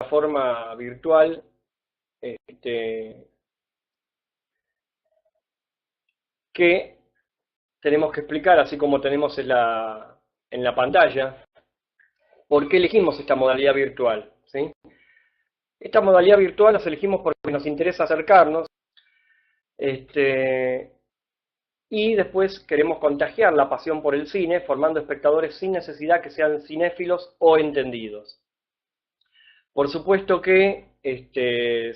plataforma virtual que tenemos que explicar, así como tenemos en la pantalla, por qué elegimos esta modalidad virtual, ¿sí? Esta modalidad virtual las elegimos porque nos interesa acercarnos, y después queremos contagiar la pasión por el cine, formando espectadores sin necesidad que sean cinéfilos o entendidos. Por supuesto que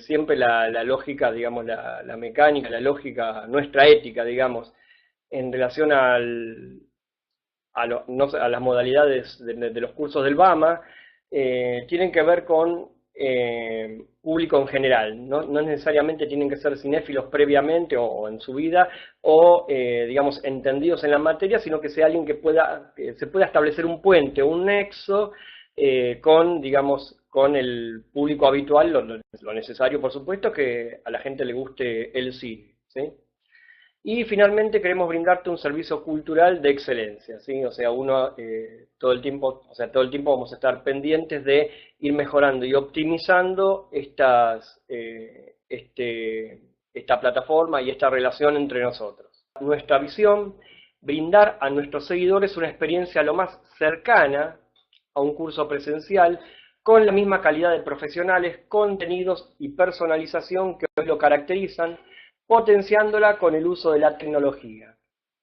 siempre la lógica, digamos, la mecánica, la lógica, nuestra ética, digamos, en relación a las modalidades de los cursos del BAMA, tienen que ver con público en general. No necesariamente tienen que ser cinéfilos previamente o en su vida, o digamos, entendidos en la materia, sino que sea alguien que se pueda establecer un puente, un nexo con, digamos, con el público habitual, lo necesario, por supuesto, que a la gente le guste el cine, ¿sí? Y finalmente queremos brindarte un servicio cultural de excelencia, ¿sí? O sea, todo el tiempo vamos a estar pendientes de ir mejorando y optimizando esta plataforma y esta relación entre nosotros. Nuestra visión, brindar a nuestros seguidores una experiencia lo más cercana a un curso presencial, con la misma calidad de profesionales, contenidos y personalización que hoy lo caracterizan, potenciándola con el uso de la tecnología,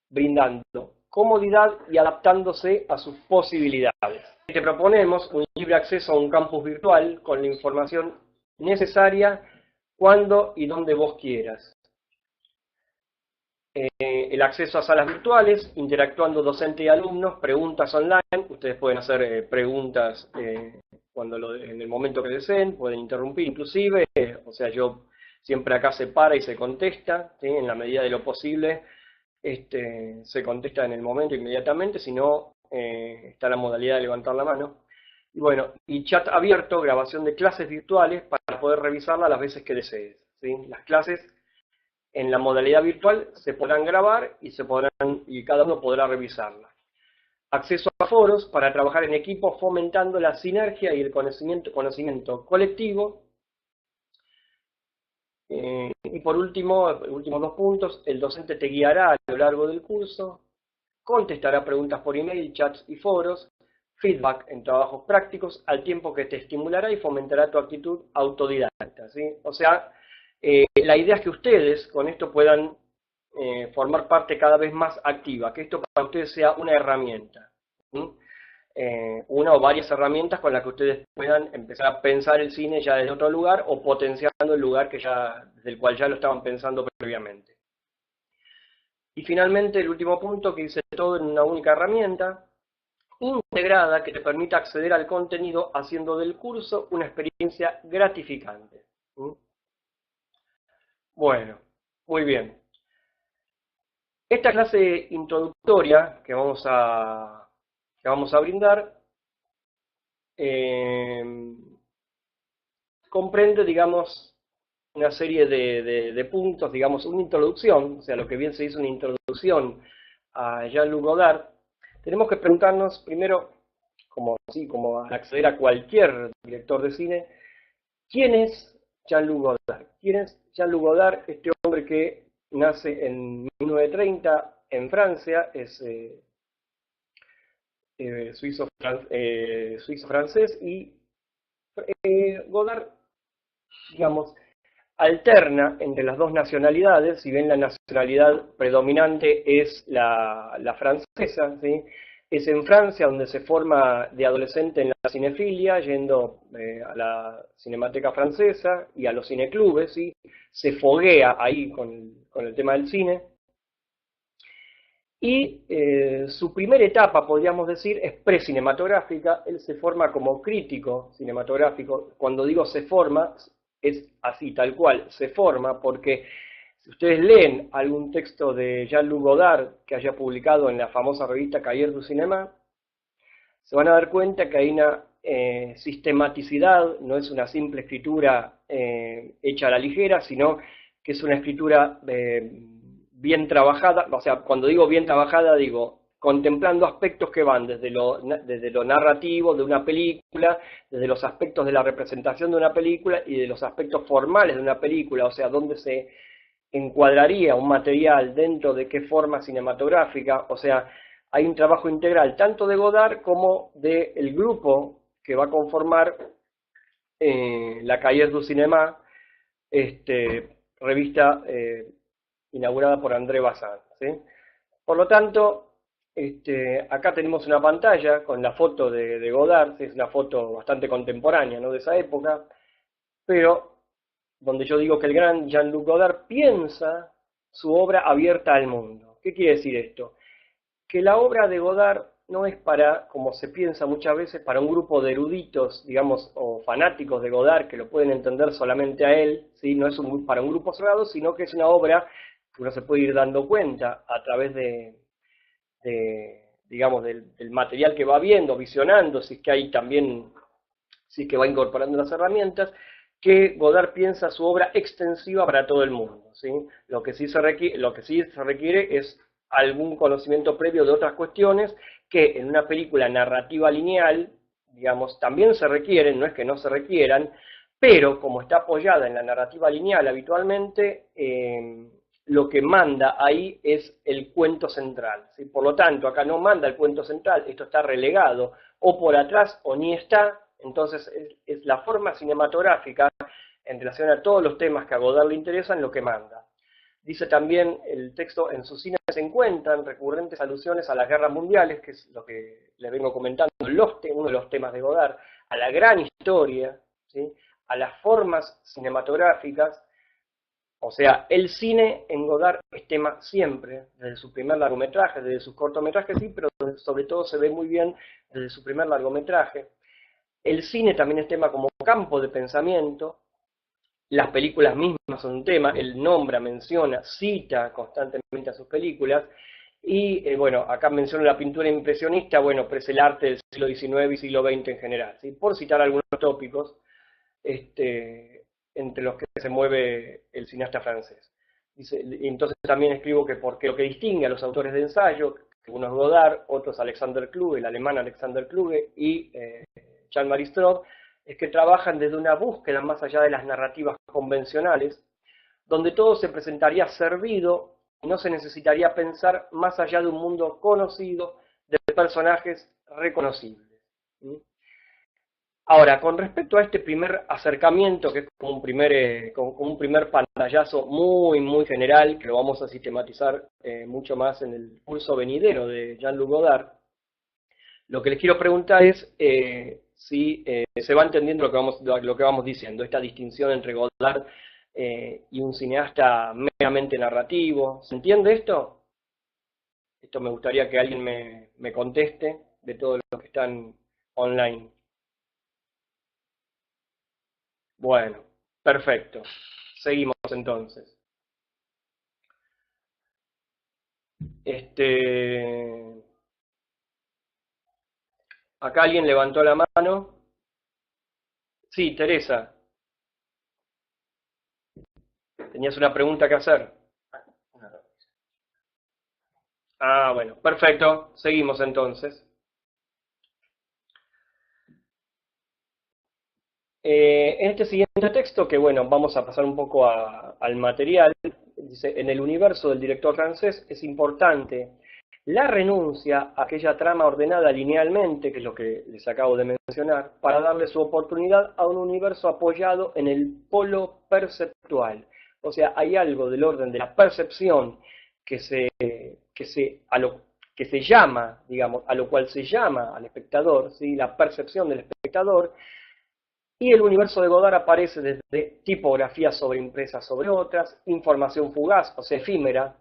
brindando comodidad y adaptándose a sus posibilidades. Te proponemos un libre acceso a un campus virtual con la información necesaria cuando y donde vos quieras. El acceso a salas virtuales, interactuando docente y alumnos, preguntas online, ustedes pueden hacer preguntas en el momento que deseen, pueden interrumpir inclusive, o sea, siempre acá se para y se contesta, ¿sí? En la medida de lo posible, se contesta en el momento inmediatamente, si no, está la modalidad de levantar la mano. Y bueno, y chat abierto, grabación de clases virtuales para poder revisarla las veces que desees, ¿sí? Las clases en la modalidad virtual se podrán grabar y cada uno podrá revisarla. Acceso a foros para trabajar en equipo fomentando la sinergia y el conocimiento colectivo. Y por último, últimos 2 puntos, el docente te guiará a lo largo del curso, contestará preguntas por email, chats y foros, feedback en trabajos prácticos, al tiempo que te estimulará y fomentará tu actitud autodidacta, ¿sí? O sea, la idea es que ustedes con esto puedan formar parte cada vez más activa, que esto para ustedes sea una herramienta, ¿sí? Una o varias herramientas con las que ustedes puedan empezar a pensar el cine ya desde otro lugar o potenciando el lugar desde el cual ya lo estaban pensando previamente. Y finalmente el último punto, que dice todo en una única herramienta integrada que te permita acceder al contenido haciendo del curso una experiencia gratificante. Bueno, muy bien. Esta clase introductoria que vamos a brindar comprende, digamos, una serie de puntos, digamos, una introducción, o sea, lo que bien se dice una introducción a Jean-Luc Godard. Tenemos que preguntarnos primero, como al acceder a cualquier director de cine, ¿quién es Jean-Luc Godard? ¿Quién es Jean-Luc Godard? Este hombre que nace en 1930 en Francia, es suizo-francés, y Godard, digamos, alterna entre las dos nacionalidades, si bien la nacionalidad predominante es la francesa, ¿sí? Es en Francia donde se forma de adolescente en la cinefilia, yendo a la Cinemateca Francesa y a los cineclubes, ¿sí? Se foguea ahí con el tema del cine. Y su primera etapa, podríamos decir, es precinematográfica. Él se forma como crítico cinematográfico. Cuando digo se forma, es así, tal cual, se forma, porque si ustedes leen algún texto de Jean-Luc Godard que haya publicado en la famosa revista Cahiers du Cinéma, se van a dar cuenta que hay una sistematicidad, no es una simple escritura hecha a la ligera, sino que es una escritura bien trabajada. O sea, cuando digo bien trabajada, digo contemplando aspectos que van desde lo narrativo de una película, desde los aspectos de la representación de una película y de los aspectos formales de una película, o sea, dónde se encuadraría un material dentro de qué forma cinematográfica, o sea, hay un trabajo integral tanto de Godard como del grupo que va a conformar la Cahiers du Cinéma, revista inaugurada por André Bazin, ¿sí? Por lo tanto, acá tenemos una pantalla con la foto de Godard, es una foto bastante contemporánea, ¿no?, de esa época, pero donde yo digo que el gran Jean-Luc Godard piensa su obra abierta al mundo. ¿Qué quiere decir esto? Que la obra de Godard no es para, como se piensa muchas veces, para un grupo de eruditos, digamos, o fanáticos de Godard que lo pueden entender solamente a él, ¿sí? No es para un grupo cerrado, sino que es una obra que uno se puede ir dando cuenta a través digamos, del material que va viendo, visionando, si es que hay también, si es que va incorporando las herramientas, que Godard piensa su obra extensiva para todo el mundo, ¿sí? Lo que sí se requiere es algún conocimiento previo de otras cuestiones que en una película narrativa lineal, digamos, también se requieren, no es que no se requieran, pero como está apoyada en la narrativa lineal habitualmente, lo que manda ahí es el cuento central, ¿sí? Por lo tanto, acá no manda el cuento central, esto está relegado o por atrás o ni está. Entonces es la forma cinematográfica en relación a todos los temas que a Godard le interesan lo que manda. Dice también el texto: en su cine se encuentran recurrentes alusiones a las guerras mundiales, que es lo que les vengo comentando, uno de los temas de Godard, a la gran historia, ¿sí?, a las formas cinematográficas. O sea, el cine en Godard es tema siempre, desde su primer largometraje, desde sus cortometrajes sí, pero sobre todo se ve muy bien desde su primer largometraje. El cine también es tema como campo de pensamiento, las películas mismas son un tema, él nombra, menciona, cita constantemente a sus películas, y bueno, acá menciono la pintura impresionista, bueno, pero es el arte del siglo XIX y siglo XX en general, ¿sí?, por citar algunos tópicos entre los que se mueve el cineasta francés. Dice, y entonces también escribo que porque lo que distingue a los autores de ensayo, que uno es Godard, otro es Alexander Kluge, el alemán Alexander Kluge, y Jean-Marie Straub, es que trabajan desde una búsqueda más allá de las narrativas convencionales, donde todo se presentaría servido y no se necesitaría pensar más allá de un mundo conocido de personajes reconocibles. ¿Sí? Ahora, con respecto a este primer acercamiento, que es como un primer pantallazo muy, muy general, que lo vamos a sistematizar mucho más en el curso venidero de Jean-Luc Godard, lo que les quiero preguntar es si se va entendiendo lo que vamos diciendo, esta distinción entre Godard y un cineasta meramente narrativo. ¿Se entiende esto? Esto me gustaría que alguien me conteste de todos los que están online. Bueno, perfecto. Seguimos entonces. Acá alguien levantó la mano. Sí, Teresa, tenías una pregunta que hacer. Ah, bueno, perfecto. Seguimos entonces. En este siguiente texto, que bueno, vamos a pasar un poco al material, dice: en el universo del director francés es importante la renuncia a aquella trama ordenada linealmente, que es lo que les acabo de mencionar, para darle su oportunidad a un universo apoyado en el polo perceptual. O sea, hay algo del orden de la percepción que que se llama, digamos, a lo cual se llama al espectador, ¿sí?, la percepción del espectador. Y el universo de Godard aparece desde tipografías sobreimpresas sobre otras, información fugaz, o sea, efímera.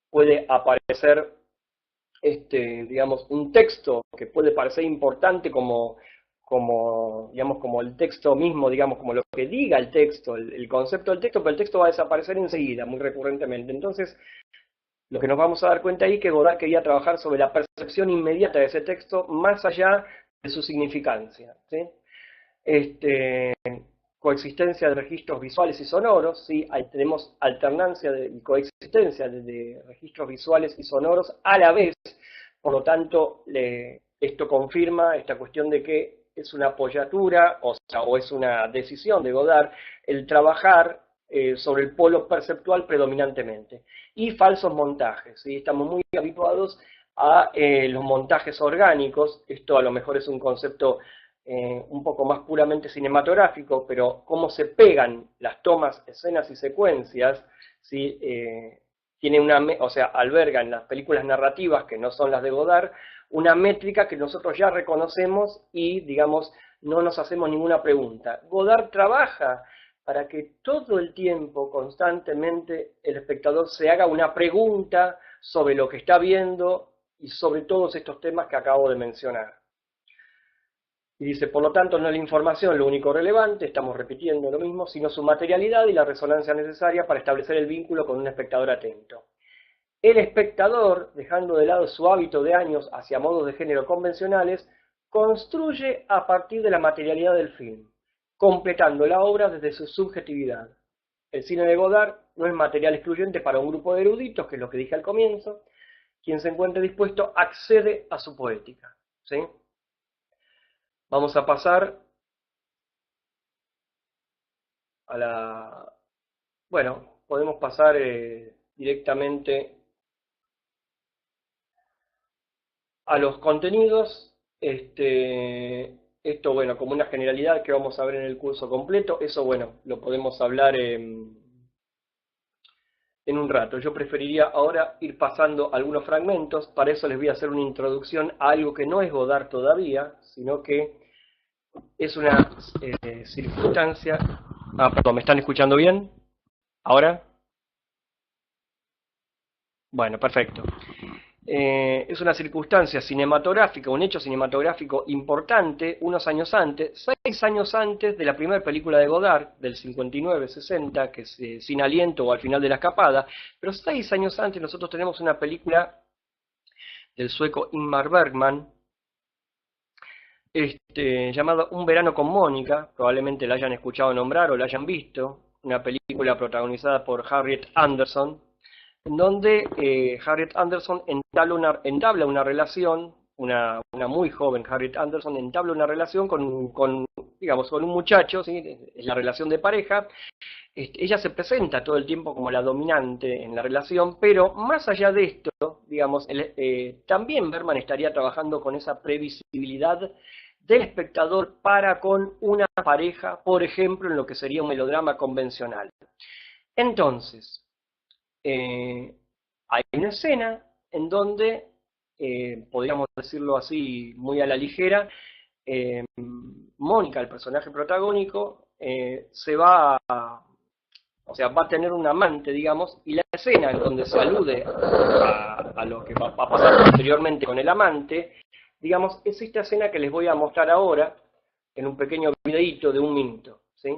Puede aparecer, digamos, un texto que puede parecer importante digamos, como el texto mismo, digamos, como lo que diga el texto, el concepto del texto, pero el texto va a desaparecer enseguida, muy recurrentemente. Entonces, lo que nos vamos a dar cuenta ahí es que Godard quería trabajar sobre la percepción inmediata de ese texto, más allá de su significancia, ¿sí? Coexistencia de registros visuales y sonoros, ¿sí? Ahí tenemos alternancia y coexistencia de registros visuales y sonoros a la vez, Por lo tanto, esto confirma esta cuestión de que es una apoyatura, o sea, o es una decisión de Godard, el trabajar sobre el polo perceptual predominantemente. Y falsos montajes, ¿sí? Estamos muy habituados a los montajes orgánicos. Esto a lo mejor es un concepto un poco más puramente cinematográfico, pero cómo se pegan las tomas, escenas y secuencias, ¿sí? Tiene o sea, albergan las películas narrativas, que no son las de Godard, una métrica que nosotros ya reconocemos y, digamos, no nos hacemos ninguna pregunta. Godard trabaja para que todo el tiempo, constantemente, el espectador se haga una pregunta sobre lo que está viendo y sobre todos estos temas que acabo de mencionar. Y dice, por lo tanto, no es la información lo único relevante, estamos repitiendo lo mismo, sino su materialidad y la resonancia necesaria para establecer el vínculo con un espectador atento. El espectador, dejando de lado su hábito de años hacia modos de género convencionales, construye a partir de la materialidad del film, completando la obra desde su subjetividad. El cine de Godard no es material excluyente para un grupo de eruditos, que es lo que dije al comienzo. Quien se encuentre dispuesto accede a su poética, ¿sí? Vamos a pasar a la... Bueno, podemos pasar directamente a los contenidos. Esto, bueno, como una generalidad que vamos a ver en el curso completo, eso, bueno, lo podemos hablar en un rato. Yo preferiría ahora ir pasando algunos fragmentos. Para eso les voy a hacer una introducción a algo que no es Godard todavía, sino que es una circunstancia... Ah, perdón, ¿me están escuchando bien? ¿Ahora? Bueno, perfecto. Es una circunstancia cinematográfica, un hecho cinematográfico importante, unos años antes, 6 años antes de la primera película de Godard, del 59-60, que es Sin Aliento o Al final de la escapada, pero 6 años antes nosotros tenemos una película del sueco Ingmar Bergman, llamada Un verano con Mónica, probablemente la hayan escuchado nombrar o la hayan visto, una película protagonizada por Harriet Anderson, en donde Harriet Anderson entabla una relación, una muy joven Harriet Anderson entabla una relación digamos, con un muchacho, ¿sí? Es la relación de pareja. Ella se presenta todo el tiempo como la dominante en la relación, pero más allá de esto, digamos, también Bergman estaría trabajando con esa previsibilidad del espectador para con una pareja, por ejemplo, en lo que sería un melodrama convencional. Entonces, hay una escena en donde, podríamos decirlo así muy a la ligera, Mónica, el personaje protagónico, o sea, va a tener un amante, digamos, y la escena en donde se alude a lo que va a pasar posteriormente con el amante, digamos, es esta escena que les voy a mostrar ahora en un pequeño videíto de 1 minuto, ¿sí?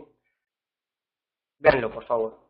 Véanlo, por favor.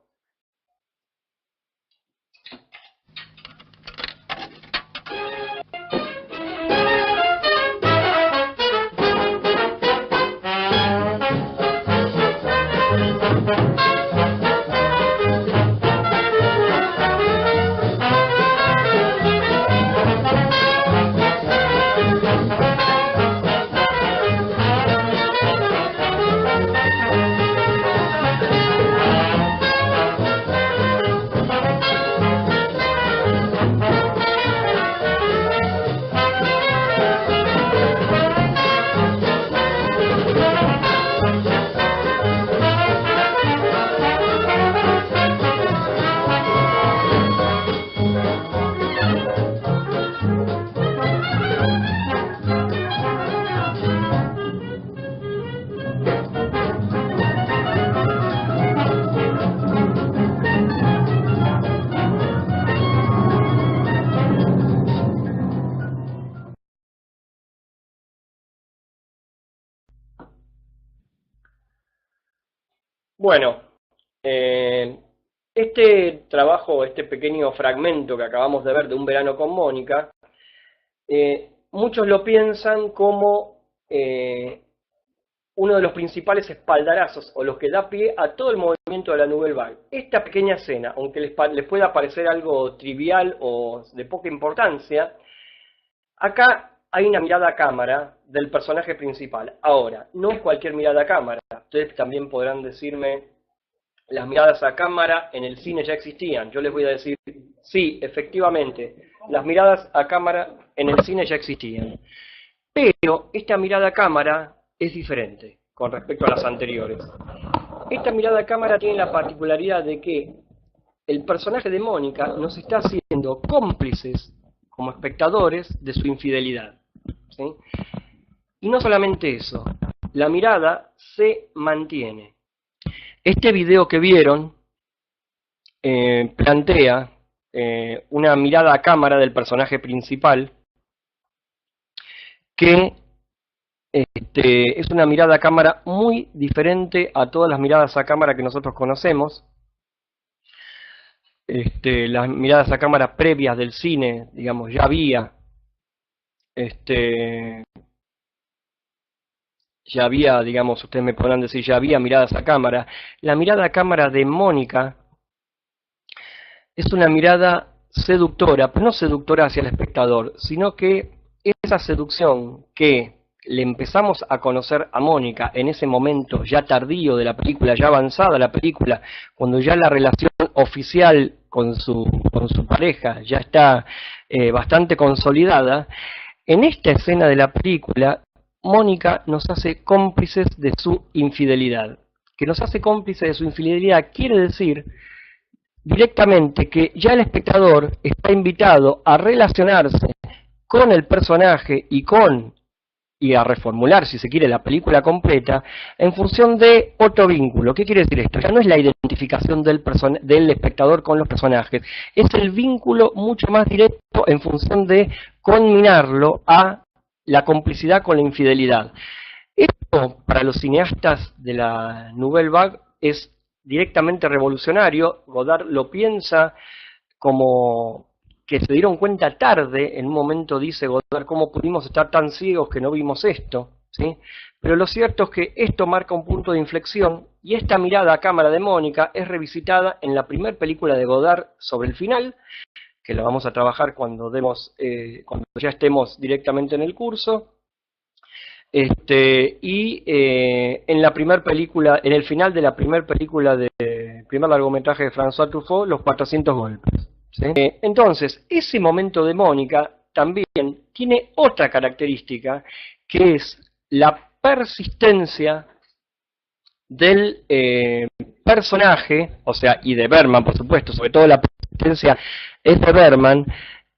Bueno, este trabajo, este pequeño fragmento que acabamos de ver de Un verano con Mónica, muchos lo piensan como uno de los principales espaldarazos o los que da pie a todo el movimiento de la Nouvelle Vague. Esta pequeña escena, aunque les pueda parecer algo trivial o de poca importancia, Acá hay una mirada a cámara del personaje principal. Ahora, no es cualquier mirada a cámara. Ustedes también podrán decirme, las miradas a cámara en el cine ya existían. Yo les voy a decir, sí, efectivamente, las miradas a cámara en el cine ya existían. Pero esta mirada a cámara es diferente con respecto a las anteriores. Esta mirada a cámara tiene la particularidad de que el personaje de Mónica nos está haciendo cómplices como espectadores de su infidelidad, ¿sí? Y no solamente eso, la mirada se mantiene. Este video que vieron plantea una mirada a cámara del personaje principal que es una mirada a cámara muy diferente a todas las miradas a cámara que nosotros conocemos. Las miradas a cámara previas del cine, digamos, ya había, digamos, ustedes me podrán decir, ya había miradas a cámara. La mirada a cámara de Mónica es una mirada seductora, pero no seductora hacia el espectador, sino que esa seducción que le empezamos a conocer a Mónica en ese momento ya tardío de la película, ya avanzada la película, cuando ya la relación oficial con su pareja ya está bastante consolidada, en esta escena de la película, Mónica nos hace cómplices de su infidelidad. Que nos hace cómplices de su infidelidad quiere decir directamente que ya el espectador está invitado a relacionarse con el personaje y a reformular, si se quiere, la película completa en función de otro vínculo. ¿Qué quiere decir esto? Ya no es la identificación del espectador con los personajes, es el vínculo mucho más directo en función de conminarlo a la complicidad con la infidelidad. Esto, para los cineastas de la Nouvelle Vague, es directamente revolucionario. Godard lo piensa como que se dieron cuenta tarde. En un momento dice Godard, ¿cómo pudimos estar tan ciegos que no vimos esto? ¿Sí? Pero lo cierto es que esto marca un punto de inflexión, y esta mirada a cámara de Mónica es revisitada en la primera película de Godard sobre el final, que la vamos a trabajar cuando ya estemos directamente en el curso, en la primera película, en el final de la primera película primer largometraje de François Truffaut, Los 400 golpes. ¿Sí? Entonces, ese momento de Mónica también tiene otra característica, que es la persistencia del personaje, o sea, y de Bergman, por supuesto, sobre todo la persistencia es de Bergman,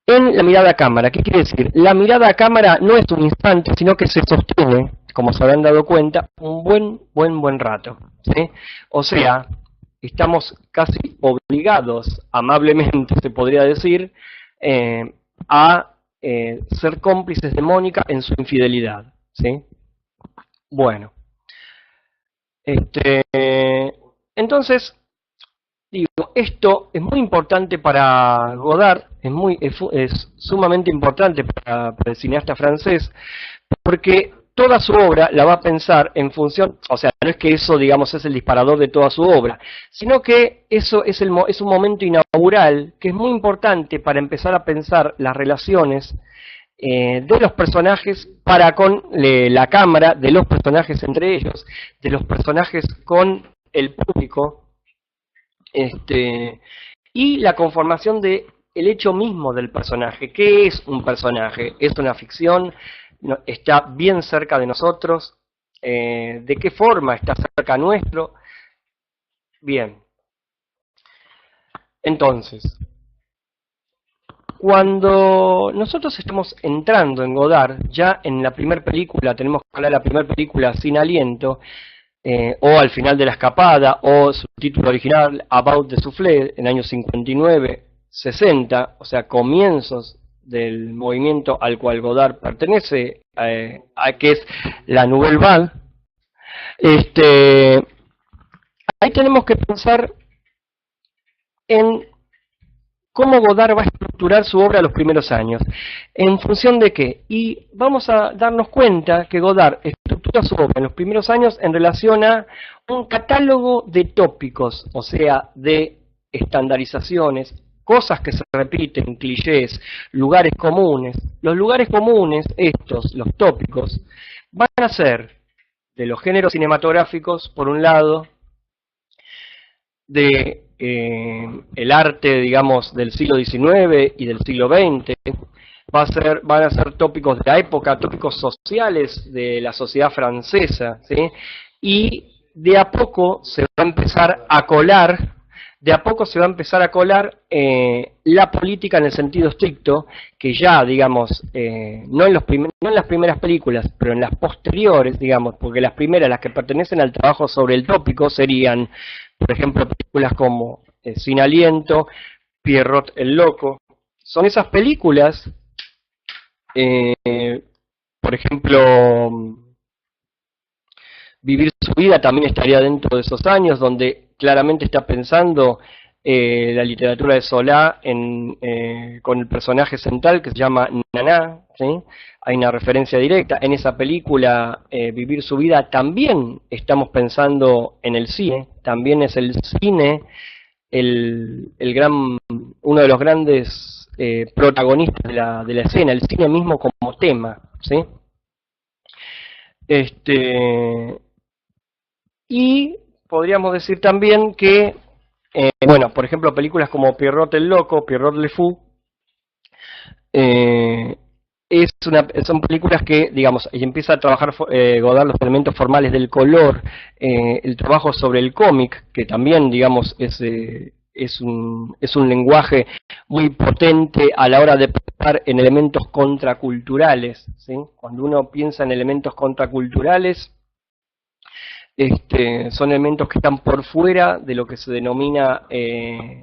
en la mirada a cámara. ¿Qué quiere decir? La mirada a cámara no es un instante, sino que se sostiene, como se habrán dado cuenta, un buen rato, ¿sí? O sea, estamos casi obligados, amablemente se podría decir, a ser cómplices de Mónica en su infidelidad, ¿sí? Bueno, entonces, digo, esto es muy importante para Godard, es sumamente importante para el cineasta francés, porque toda su obra la va a pensar en función, o sea, no es que eso, digamos, es el disparador de toda su obra, sino que eso es un momento inaugural que es muy importante para empezar a pensar las relaciones de los personajes para con la cámara, de los personajes entre ellos, de los personajes con el público, y la conformación de el hecho mismo del personaje. ¿Qué es un personaje? ¿Es una ficción? ¿Está bien cerca de nosotros? ¿De qué forma está cerca nuestro? Bien. Entonces, cuando nosotros estamos entrando en Godard, ya en la primera película, tenemos que hablar de la primera película, Sin aliento, o Al final de la escapada, o su título original, About the Soufflé, en el año 59-60, o sea, comienzos del movimiento al cual Godard pertenece, que es la Nouvelle Vague. Ahí tenemos que pensar en cómo Godard va a estructurar su obra los primeros años. ¿En función de qué? Y vamos a darnos cuenta que Godard estructura su obra en los primeros años en relación a un catálogo de tópicos, o sea, de estandarizaciones, cosas que se repiten, clichés, lugares comunes. Los lugares comunes, estos, los tópicos, van a ser de los géneros cinematográficos, por un lado, de el arte, digamos, del siglo XIX y del siglo XX, van a ser tópicos de la época, tópicos sociales de la sociedad francesa, ¿sí? Y de a poco se va a empezar a colar, la política en el sentido estricto, que ya, digamos, no en las primeras películas, pero en las posteriores, digamos, porque las primeras, las que pertenecen al trabajo sobre el tópico, serían, por ejemplo, películas como Sin Aliento, Pierrot el Loco. Son esas películas, por ejemplo, Vivir su vida también estaría dentro de esos años, donde claramente está pensando la literatura de Solá con el personaje central que se llama Naná, ¿sí? Hay una referencia directa. En esa película, Vivir su vida, también estamos pensando en el cine, también es el cine uno de los grandes protagonistas de la escena, el cine mismo como tema, ¿sí? Y podríamos decir también que, bueno, por ejemplo, películas como Pierrot el Loco, Pierrot le Fou, son películas que, digamos, y empieza a trabajar Godard los elementos formales del color, el trabajo sobre el cómic, que también, digamos, es un lenguaje muy potente a la hora de pensar en elementos contraculturales, ¿sí? Cuando uno piensa en elementos contraculturales, son elementos que están por fuera de lo que se denomina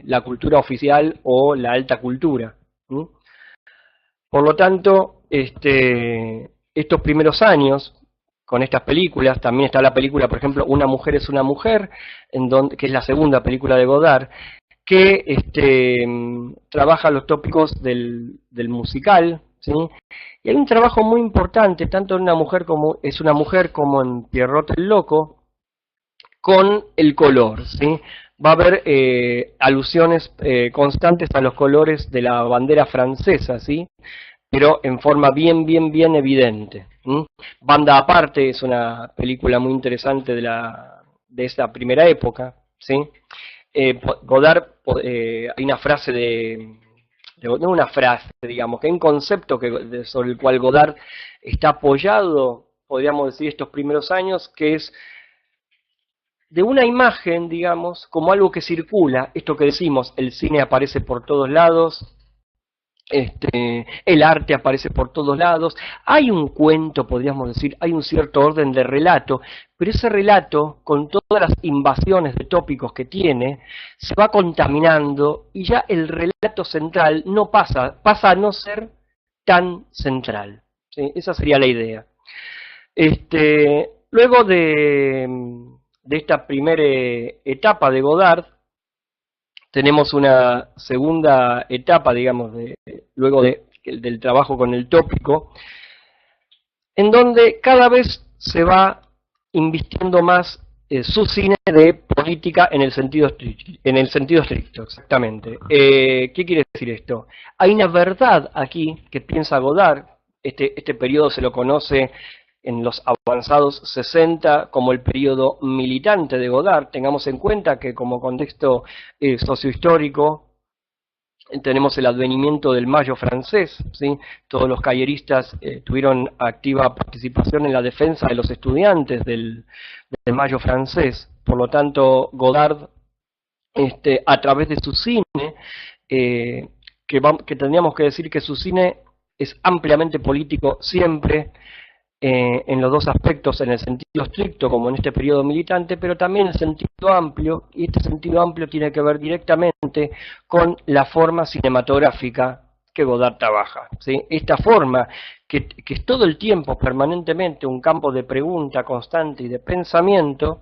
la cultura oficial o la alta cultura, ¿sí? Por lo tanto, estos primeros años, con estas películas, también está la película, por ejemplo, Una mujer es una mujer, que es la segunda película de Godard, que trabaja los tópicos del musical, ¿sí? Y hay un trabajo muy importante, tanto en Una mujer como en Pierrot el Loco, con el color, ¿sí? Va a haber alusiones constantes a los colores de la bandera francesa, ¿sí? Pero en forma bien evidente. Banda aparte es una película muy interesante de esta primera época, ¿sí? Godard, hay una frase no una frase, digamos, que hay un concepto sobre el cual Godard está apoyado, podríamos decir, estos primeros años, que es de una imagen, digamos, como algo que circula, esto que decimos, el cine aparece por todos lados, el arte aparece por todos lados, hay un cuento, podríamos decir, hay un cierto orden de relato, pero ese relato, con todas las invasiones de tópicos que tiene, se va contaminando y ya el relato central no pasa a no ser tan central, ¿sí? Esa sería la idea. Luego de esta primera etapa de Godard, tenemos una segunda etapa, digamos, luego del trabajo con el tópico, en donde cada vez se va invistiendo más su cine de política en el sentido estricto, exactamente. ¿Qué quiere decir esto? Hay una verdad aquí que piensa Godard, este periodo se lo conoce en los avanzados 60 como el periodo militante de Godard. Tengamos en cuenta que como contexto sociohistórico tenemos el advenimiento del Mayo francés, ¿sí? Todos los cayeristas tuvieron activa participación en la defensa de los estudiantes del Mayo francés. Por lo tanto, Godard, a través de su cine, que tendríamos que decir que su cine es ampliamente político siempre, en los dos aspectos, en el sentido estricto como en este periodo militante, pero también en el sentido amplio, y este sentido amplio tiene que ver directamente con la forma cinematográfica que Godard trabaja, ¿sí? Esta forma, que es todo el tiempo, permanentemente, un campo de pregunta constante y de pensamiento,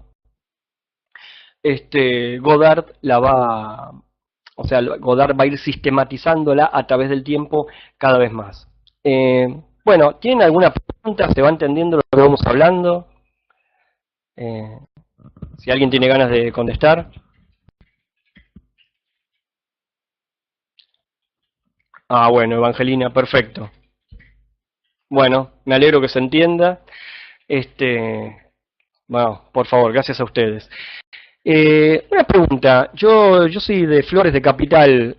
Godard Godard va a ir sistematizándola a través del tiempo cada vez más. Bueno, ¿tienen alguna pregunta? ¿Se va entendiendo lo que vamos hablando? Si alguien tiene ganas de contestar. Ah, bueno, Evangelina, perfecto. Bueno, me alegro que se entienda. Este, bueno, por favor, gracias a ustedes. Una pregunta, yo soy de Flores de Capital,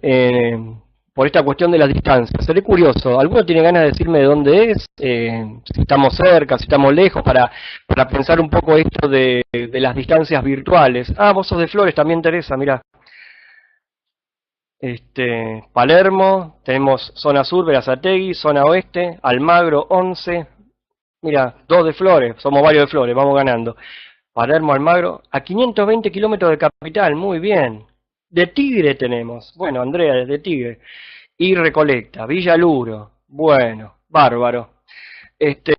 por esta cuestión de las distancias. Seré curioso, ¿alguno tiene ganas de decirme de dónde es? Si estamos cerca, si estamos lejos, para pensar un poco esto de las distancias virtuales. Ah, vos sos de Flores, también Teresa, mirá. Palermo, tenemos zona sur, Berazategui, zona oeste, Almagro 11, mira, dos de Flores, somos varios de Flores, vamos ganando. Palermo, Almagro, a 520 kilómetros de capital, muy bien. De Tigre tenemos, bueno, Andrea, de Tigre. Y Recoleta, Villaluro, bueno, bárbaro. Este,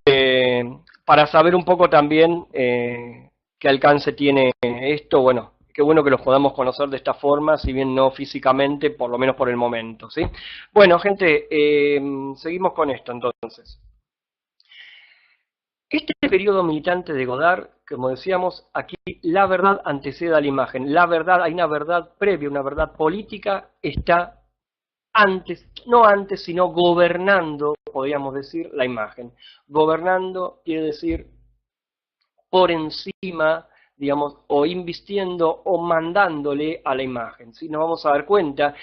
para saber un poco también qué alcance tiene esto, bueno, qué bueno que los podamos conocer de esta forma, si bien no físicamente, por lo menos por el momento, ¿sí? Bueno, gente, seguimos con esto entonces. Este periodo militante de Godard, como decíamos, aquí la verdad antecede a la imagen. La verdad, hay una verdad previa, una verdad política, está antes, no antes, sino gobernando, podríamos decir, la imagen. Gobernando quiere decir por encima, digamos, o invistiendo o mandándole a la imagen. ¿Sí? Nos vamos a dar cuenta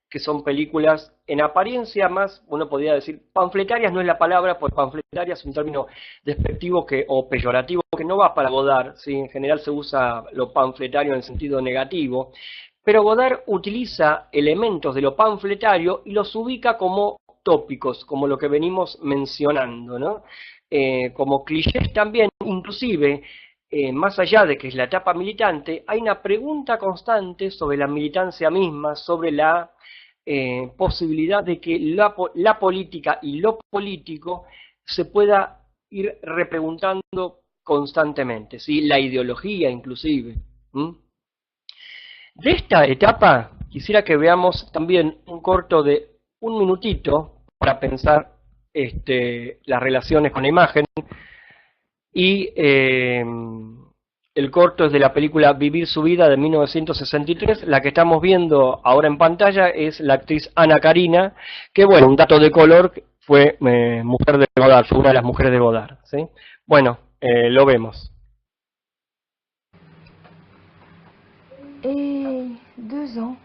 que son películas en apariencia más, uno podría decir, panfletarias no es la palabra, porque panfletarias es un término despectivo que, o peyorativo que no va para Godard, ¿sí? En general se usa lo panfletario en el sentido negativo, pero Godard utiliza elementos de lo panfletario y los ubica como tópicos, como lo que venimos mencionando, ¿no? Como clichés también, inclusive, más allá de que es la etapa militante, hay una pregunta constante sobre la militancia misma, sobre la posibilidad de que la política y lo político se pueda ir repreguntando constantemente, ¿sí? La ideología inclusive. ¿Mm? De esta etapa quisiera que veamos también un corto de un minutito para pensar las relaciones con la imagen y el corto es de la película Vivir su vida de 1963, la que estamos viendo ahora en pantalla es la actriz Ana Karina, que bueno, un dato de color, fue mujer de Godard, fue una de las mujeres de Godard, ¿sí? Bueno, lo vemos. Et 2 ans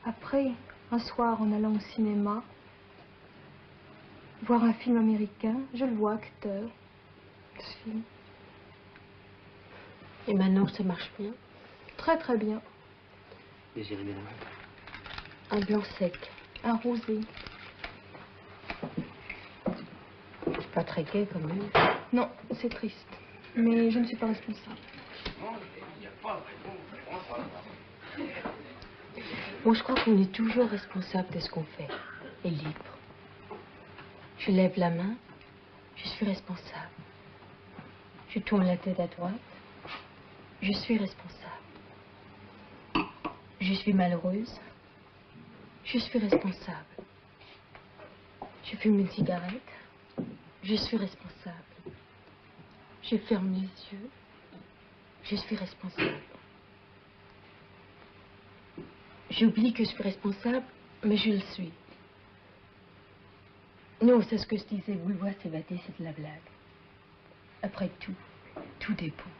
après, un soir en allant au cinéma, voir un film américain, je le vois acteur de ce film. Et maintenant, ça marche bien? Très très bien. Désirez bien. Un blanc sec. Un rosé. C'est pas très gai quand même. Non, c'est triste. Mais je ne suis pas responsable. Bon, je crois qu'on est toujours responsable de ce qu'on fait. Et libre. Je lève la main, je suis responsable. Je tourne la tête à droite, je suis responsable. Je suis malheureuse, je suis responsable. Je fume une cigarette, je suis responsable. Je ferme les yeux, je suis responsable. J'oublie que je suis responsable, mais je le suis. Non, c'est ce que je disais, vouloir s'évader, c'est de la blague. Après tout est beau.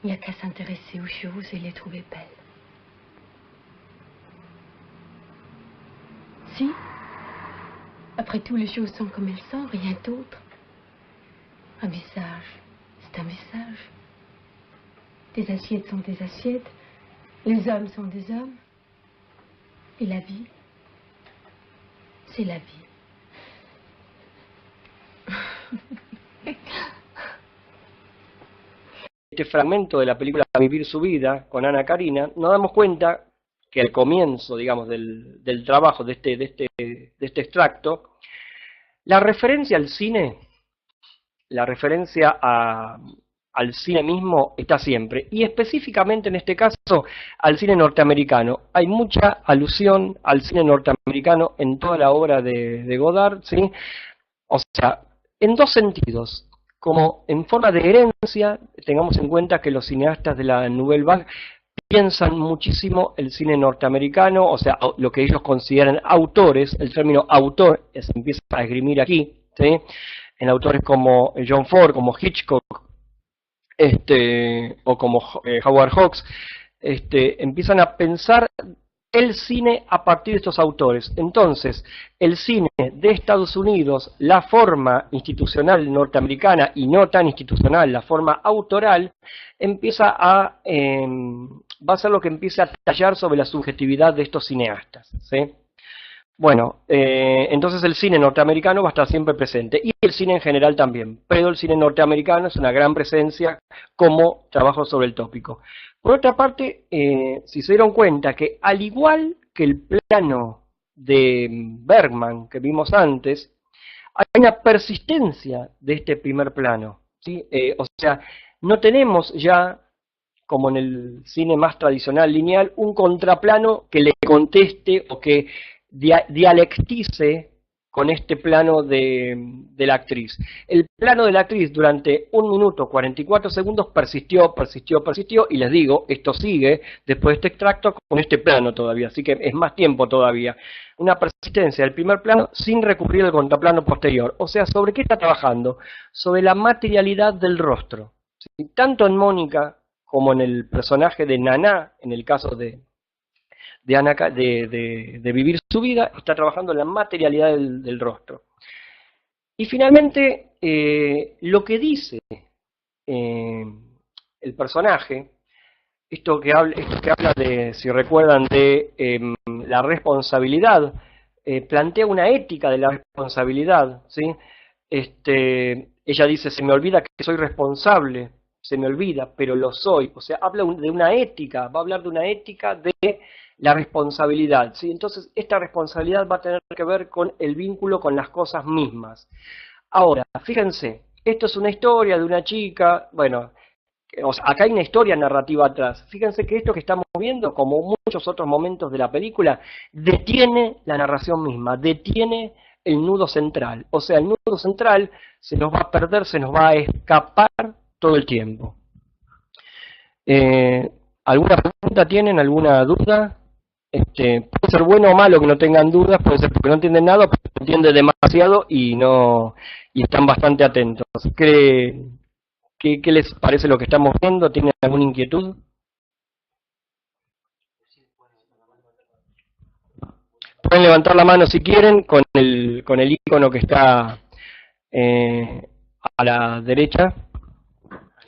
Il n'y a qu'à s'intéresser aux choses et les trouver belles. Si, après tout, les choses sont comme elles sont, rien d'autre. Un visage, c'est un visage. Des assiettes sont des assiettes. Les hommes sont des hommes. Et la vie, c'est la vie. Este fragmento de la película Vivir su vida con Ana Karina, nos damos cuenta que al comienzo, digamos, del trabajo de este extracto, la referencia al cine, la referencia al cine mismo está siempre, y específicamente en este caso al cine norteamericano. Hay mucha alusión al cine norteamericano en toda la obra de Godard, ¿sí? O sea, en dos sentidos. Como en forma de herencia, tengamos en cuenta que los cineastas de la Nouvelle Vague piensan muchísimo el cine norteamericano, o sea, lo que ellos consideran autores. El término autor se empieza a esgrimir aquí, ¿sí? En autores como John Ford, como Hitchcock, o como Howard Hawks, empiezan a pensar el cine a partir de estos autores. Entonces, el cine de Estados Unidos, la forma institucional norteamericana y no tan institucional, la forma autoral, va a ser lo que empiece a tallar sobre la subjetividad de estos cineastas, ¿sí? Bueno, entonces el cine norteamericano va a estar siempre presente, y el cine en general también, pero el cine norteamericano es una gran presencia como trabajo sobre el tópico. Por otra parte, si se dieron cuenta que al igual que el plano de Bergman que vimos antes, hay una persistencia de este primer plano, ¿sí? O sea, no tenemos ya, como en el cine más tradicional lineal, un contraplano que le conteste o que dialectice con este plano de la actriz. El plano de la actriz durante 1 minuto 44 segundos persistió, y les digo, esto sigue después de este extracto con este plano todavía, así que es más tiempo todavía. Una persistencia del primer plano sin recurrir al contraplano posterior. O sea, ¿sobre qué está trabajando? Sobre la materialidad del rostro, ¿sí? Tanto en Mónica como en el personaje de Naná, en el caso de vivir su vida, está trabajando en la materialidad del rostro. Y finalmente, lo que dice el personaje, esto que habla de, si recuerdan, de la responsabilidad, plantea una ética de la responsabilidad, ¿sí? Ella dice, se me olvida que soy responsable, se me olvida, pero lo soy. O sea, habla de una ética, va a hablar de una ética de la responsabilidad, ¿sí? Entonces, esta responsabilidad va a tener que ver con el vínculo con las cosas mismas. Ahora, fíjense, esto es una historia de una chica, bueno, o sea, acá hay una historia narrativa atrás. Fíjense que esto que estamos viendo, como muchos otros momentos de la película, detiene la narración misma, detiene el nudo central. O sea, el nudo central se nos va a perder, se nos va a escapar todo el tiempo. ¿Alguna pregunta tienen? ¿Alguna duda? Puede ser bueno o malo que no tengan dudas, puede ser porque no entienden nada, porque entienden demasiado y están bastante atentos. ¿Qué les parece lo que estamos viendo? ¿Tienen alguna inquietud? Pueden levantar la mano si quieren con el icono que está a la derecha.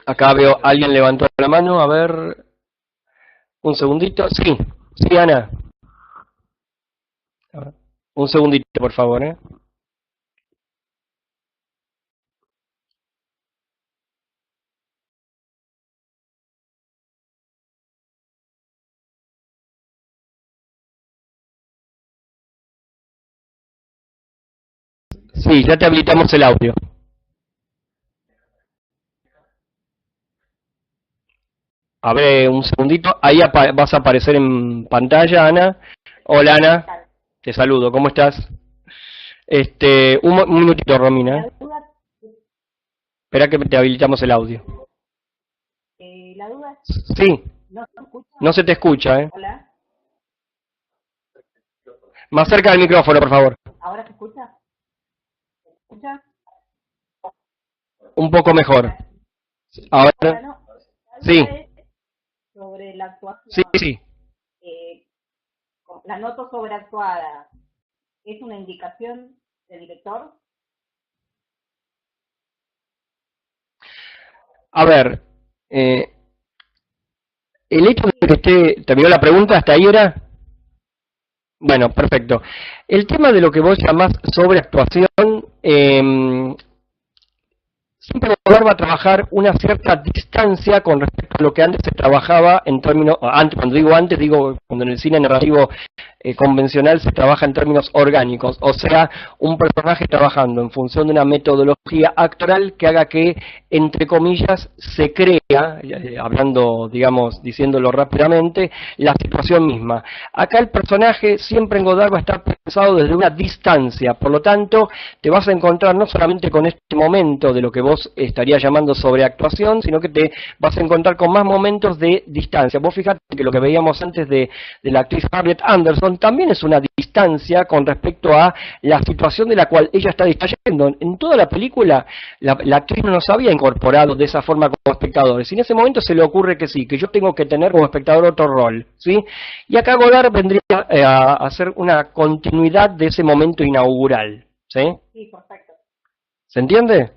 Acá veo a alguien levantó la mano, a ver, un segundito. Sí, Ana. Un segundito, por favor, ¿eh? Sí, ya te habilitamos el audio. A ver, un segundito. Ahí vas a aparecer en pantalla, Ana. Hola, Ana. Te saludo. ¿Cómo estás? Un minutito, Romina. Espera que te habilitamos el audio. La duda Sí. ¿no se escucha? No se te escucha, ¿eh? Hola. Más cerca del micrófono, por favor. ¿Ahora se escucha? ¿Se escucha? Un poco mejor. Ahora. Hola, no. Sí. Sobre la actuación. Sí, sí. La nota sobreactuada, ¿es una indicación del director? A ver, el hecho de que ¿terminó la pregunta? ¿Hasta ahí era? Bueno, perfecto. El tema de lo que vos llamás sobreactuación, siempre va a trabajar una cierta distancia con respecto a lo que antes se trabajaba en términos, cuando digo antes, digo cuando en el cine narrativo convencional se trabaja en términos orgánicos, o sea, un personaje trabajando en función de una metodología actoral que haga que, entre comillas, se cree hablando, digamos, diciéndolo rápidamente, la situación misma. Acá el personaje siempre en Godard va a estar pensado desde una distancia, por lo tanto te vas a encontrar no solamente con este momento de lo que vos estarías llamando sobreactuación, sino que te vas a encontrar con más momentos de distancia. Vos fíjate que lo que veíamos antes de la actriz Harriet Anderson también es una distancia con respecto a la situación de la cual ella está distrayendo. En toda la película la actriz no nos había incorporado de esa forma como espectadores, y en ese momento se le ocurre que sí, que yo tengo que tener como espectador otro rol, ¿sí? Y acá Godard vendría a hacer una continuidad de ese momento inaugural, ¿sí? Sí, perfecto. ¿Se entiende?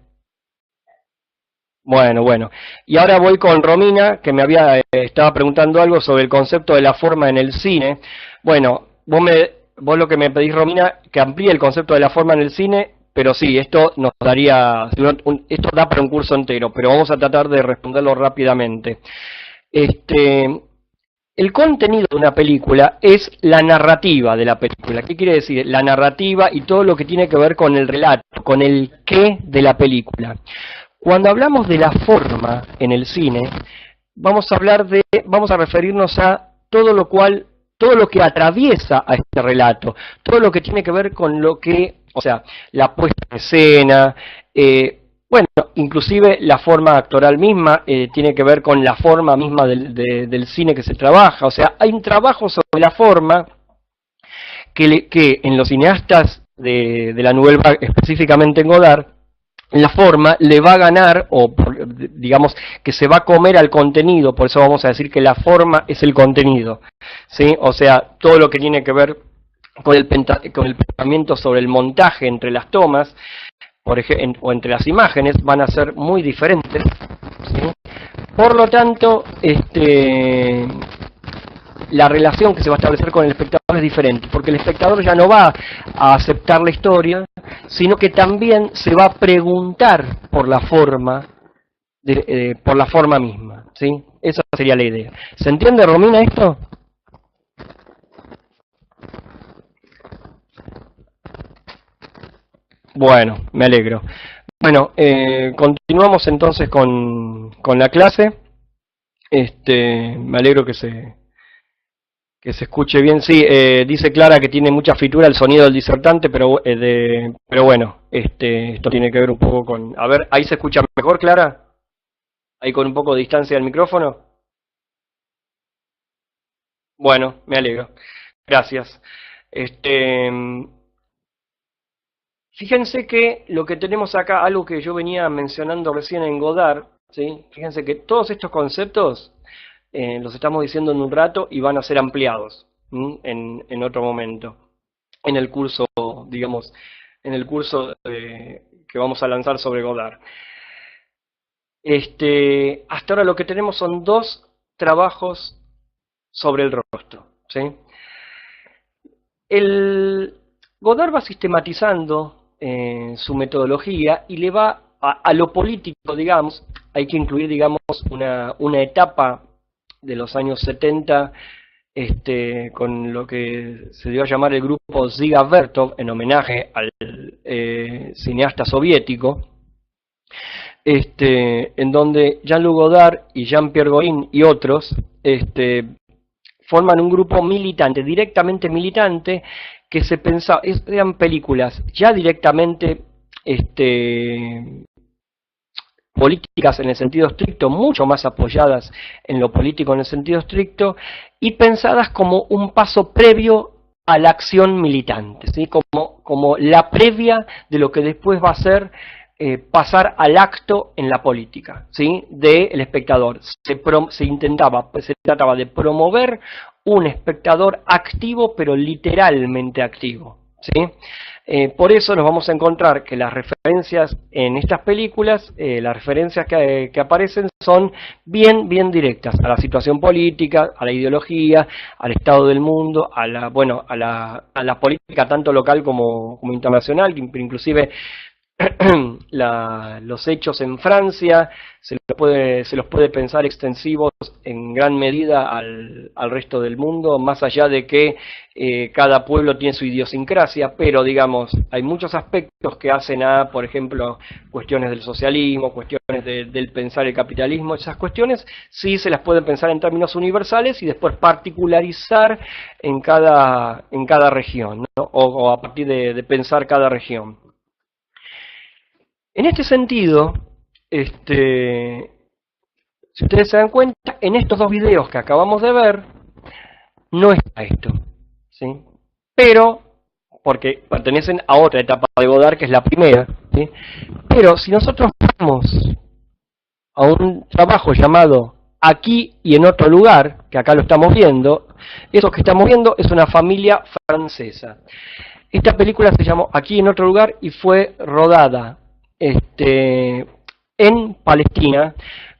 Bueno. Y ahora voy con Romina, que me estaba preguntando algo sobre el concepto de la forma en el cine. Bueno, vos lo que me pedís, Romina, que amplíe el concepto de la forma en el cine, pero sí, esto nos daría, esto da para un curso entero, pero vamos a tratar de responderlo rápidamente. El contenido de una película es la narrativa de la película. ¿Qué quiere decir? La narrativa y todo lo que tiene que ver con el relato, con el qué de la película. Cuando hablamos de la forma en el cine, vamos a referirnos a todo lo que atraviesa a este relato, todo lo que tiene que ver con lo que, o sea, la puesta en escena, bueno, inclusive la forma actoral misma tiene que ver con la forma misma del cine que se trabaja. O sea, hay un trabajo sobre la forma que en los cineastas de la Nouvelle Vague, específicamente en Godard, la forma le va a ganar, o digamos que se va a comer al contenido, por eso vamos a decir que la forma es el contenido, ¿sí? O sea, todo lo que tiene que ver con el pensamiento sobre el montaje entre las tomas, por ejemplo, o entre las imágenes, van a ser muy diferentes, ¿sí? Por lo tanto, la relación que se va a establecer con el espectador es diferente, porque el espectador ya no va a aceptar la historia, sino que también se va a preguntar por la forma, por la forma misma, ¿sí? Esa sería la idea. ¿Se entiende, Romina, esto? Bueno, me alegro. Bueno, continuamos entonces con la clase. Me alegro que se escuche bien. Sí, dice Clara que tiene mucha fritura el sonido del disertante, pero bueno, esto tiene que ver un poco con... A ver, ¿ahí se escucha mejor, Clara? ¿Ahí con un poco de distancia del micrófono? Bueno, me alegro. Gracias. Fíjense que lo que tenemos acá, algo que yo venía mencionando recién en Godard, ¿sí? Fíjense que todos estos conceptos los estamos diciendo en un rato y van a ser ampliados en otro momento, en el curso, digamos, en el curso que vamos a lanzar sobre Godard. Hasta ahora lo que tenemos son dos trabajos sobre el rostro, ¿sí? Godard va sistematizando su metodología y le va a lo político, digamos, hay que incluir, digamos, una etapa de los años 70 con lo que se dio a llamar el grupo Dziga Vertov, en homenaje al cineasta soviético, en donde Jean-Luc Godard y Jean-Pierre Gouin y otros forman un grupo militante, directamente militante, que se pensaba, eran películas ya directamente políticas en el sentido estricto, mucho más apoyadas en lo político en el sentido estricto, y pensadas como un paso previo a la acción militante, ¿sí? Como la previa de lo que después va a ser pasar al acto en la política, ¿sí? Del espectador. Se trataba de promover un espectador activo, pero literalmente activo, ¿sí? Por eso nos vamos a encontrar que las referencias en estas películas, las referencias que aparecen son bien directas a la situación política, a la ideología, al estado del mundo, a la política tanto local como internacional, inclusive los hechos en Francia se los puede pensar extensivos en gran medida al resto del mundo, más allá de que cada pueblo tiene su idiosincrasia, pero digamos, hay muchos aspectos que hacen a, por ejemplo, cuestiones del socialismo, cuestiones del pensar el capitalismo, esas cuestiones, sí se las pueden pensar en términos universales y después particularizar en cada región, ¿no? O a partir de pensar cada región. En este sentido, si ustedes se dan cuenta, en estos dos videos que acabamos de ver, no está esto, ¿sí? Pero, porque pertenecen a otra etapa de Godard, que es la primera, ¿sí? Pero si nosotros vamos a un trabajo llamado Aquí y en otro lugar, que acá lo estamos viendo, eso que estamos viendo es una familia francesa. Esta película se llamó Aquí en otro lugar y fue rodada en Palestina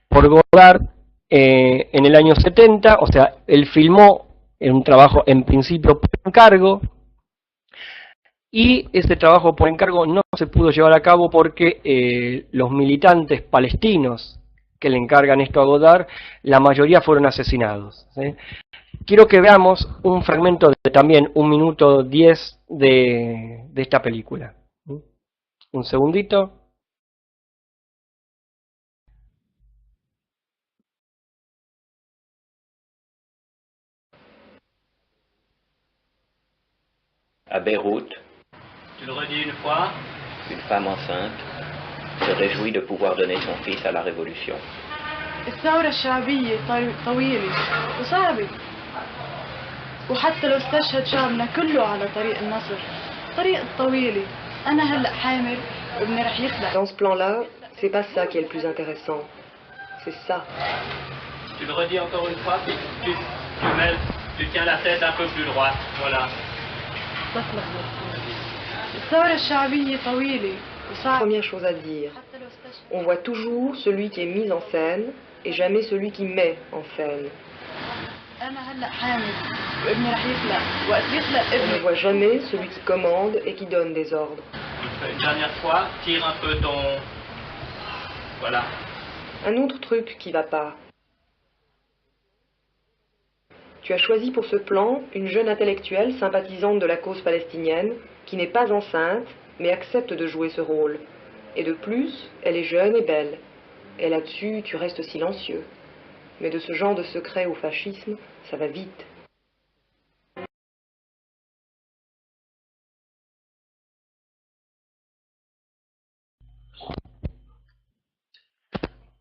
por Godard en el año 70, o sea, él filmó en un trabajo en principio por encargo, y ese trabajo por encargo no se pudo llevar a cabo porque los militantes palestinos que le encargan esto a Godard, la mayoría fueron asesinados, ¿sí? Quiero que veamos un fragmento de también 1 minuto 10 de esta película. Un segundito. À Beyrouth, Tu le redis une fois. une femme enceinte se réjouit de pouvoir donner son fils à la révolution. الثورة الشعبية طويلة وصعبة، وحتى لو استشهد شعبنا كله على طريق النصر، طريق طويلة. أنا هلأ حامل وابني رح يخلق. Dans ce plan-là, c'est pas ça qui est le plus intéressant. C'est ça. Tu le redis encore une fois. Tu tiens la tête un peu plus droite. Voilà. الثورة الشعبية طويلة وصعبة. Première chose à dire, on voit toujours celui qui est mis en scène et jamais celui qui met en scène. أنا هلأ حامل وابني رح يخلق، وقت يخلق On ne ابني. voit jamais celui qui commande et qui donne des ordres. Une dernière fois. Tire un peu ton... Voilà. Un autre truc qui va pas. Tu as choisi pour ce plan une jeune intellectuelle sympathisante de la cause palestinienne qui n'est pas enceinte mais accepte de jouer ce rôle. Et de plus, elle est jeune et belle. Et là-dessus, tu restes silencieux. Mais de ce genre de secret au fascisme, ça va vite.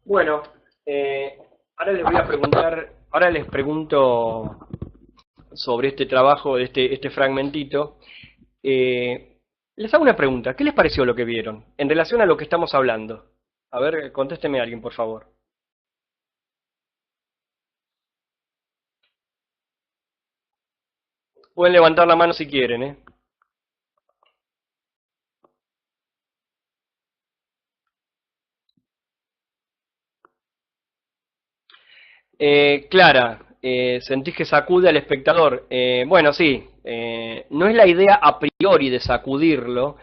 Bueno, ahora les pregunto sobre este trabajo, este fragmentito. Les hago una pregunta, ¿qué les pareció lo que vieron en relación a lo que estamos hablando? A ver, contésteme alguien, por favor. Pueden levantar la mano si quieren, ¿eh? Clara, sentís que sacude al espectador. Bueno, sí, no es la idea a priori de sacudirlo.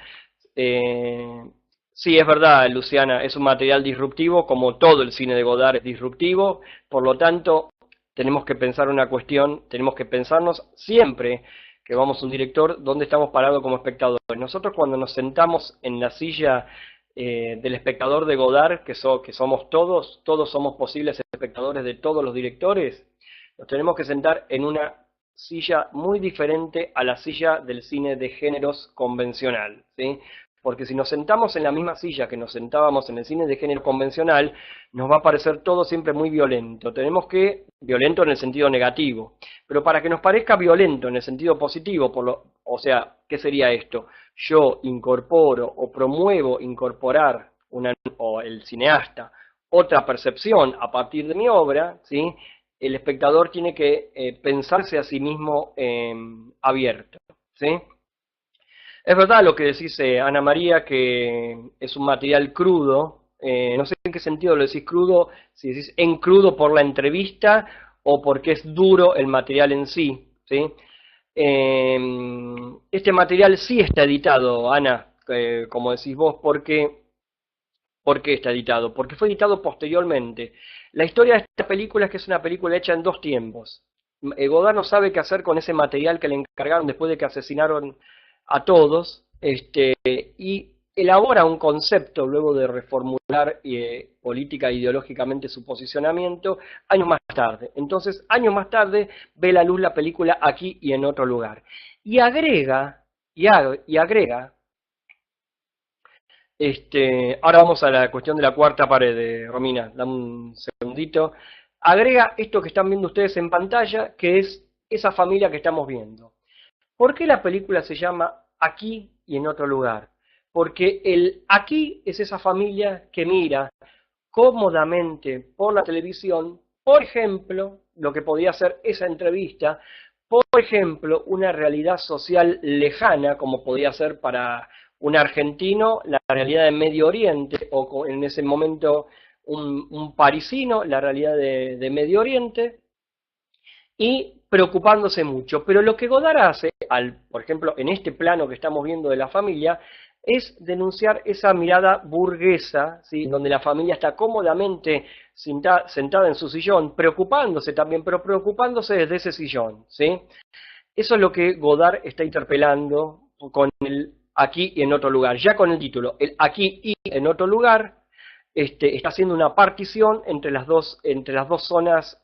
Sí, es verdad, Luciana, es un material disruptivo, como todo el cine de Godard es disruptivo, por lo tanto, tenemos que pensar una cuestión, tenemos que pensarnos siempre que vamos a un director, dónde estamos parados como espectadores. Nosotros cuando nos sentamos en la silla del espectador de Godard, que somos todos somos posibles espectadores de todos los directores, nos tenemos que sentar en una silla muy diferente a la silla del cine de géneros convencional, ¿sí? Porque si nos sentamos en la misma silla que nos sentábamos en el cine de género convencional, nos va a parecer todo siempre muy violento. Violento en el sentido negativo, pero para que nos parezca violento en el sentido positivo, o sea, ¿qué sería esto? Yo incorporo o promuevo incorporar, o el cineasta, otra percepción a partir de mi obra, ¿sí? El espectador tiene que pensarse a sí mismo abierto, ¿sí? Es verdad lo que decís, Ana María, que es un material crudo. No sé en qué sentido lo decís crudo, si decís en crudo por la entrevista o porque es duro el material en sí, ¿sí? Este material sí está editado, Ana, como decís vos, ¿por qué está editado? Porque fue editado posteriormente. La historia de esta película es que es una película hecha en 2 tiempos. Godard no sabe qué hacer con ese material que le encargaron después de que asesinaron a todos, y elabora un concepto luego de reformular política e ideológicamente su posicionamiento años más tarde. Entonces, años más tarde ve la luz la película Aquí y en otro lugar. Y agrega, ahora vamos a la cuestión de la cuarta pared, Romina, dame un segundito. Agrega esto que están viendo ustedes en pantalla, que es esa familia que estamos viendo. ¿Por qué la película se llama Aquí y en otro lugar? Porque el aquí es esa familia que mira cómodamente por la televisión, por ejemplo, lo que podía ser esa entrevista, por ejemplo, una realidad social lejana, como podía ser para un argentino la realidad de Medio Oriente, o en ese momento un parisino la realidad de Medio Oriente, y preocupándose mucho. Pero lo que Godard hace, por ejemplo, en este plano que estamos viendo de la familia, es denunciar esa mirada burguesa, ¿sí? Donde la familia está cómodamente sentada en su sillón, preocupándose también, pero preocupándose desde ese sillón, ¿sí? Eso es lo que Godard está interpelando con el Aquí y en otro lugar. Ya con el título, el Aquí y en otro lugar, está haciendo una partición entre las dos zonas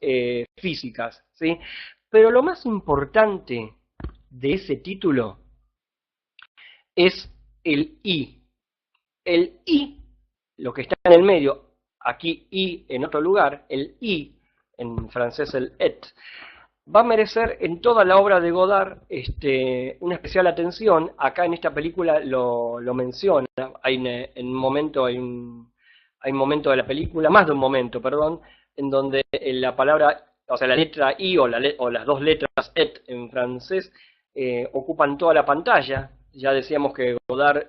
físicas, ¿sí? Pero lo más importante de ese título es el I. El I, lo que está en el medio, aquí y en otro lugar, el I, en francés el et, va a merecer en toda la obra de Godard una especial atención. Acá en esta película lo menciona, hay un momento de la película, más de un momento, perdón, en donde la palabra, o sea, la letra I o las dos letras et en francés ocupan toda la pantalla. Ya decíamos que Godard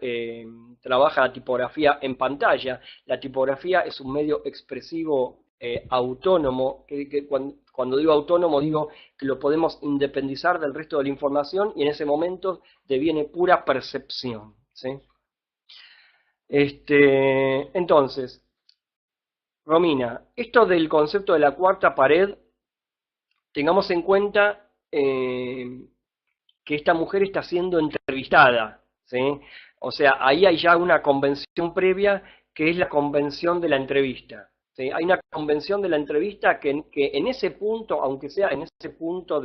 trabaja la tipografía en pantalla. La tipografía es un medio expresivo autónomo, que cuando digo autónomo digo que lo podemos independizar del resto de la información y en ese momento deviene pura percepción, ¿sí? Entonces, Romina, esto del concepto de la cuarta pared, tengamos en cuenta que esta mujer está siendo entrevistada, ¿sí? O sea, ahí hay ya una convención previa que es la convención de la entrevista, ¿sí? Hay una convención de la entrevista que en ese punto, aunque sea en ese punto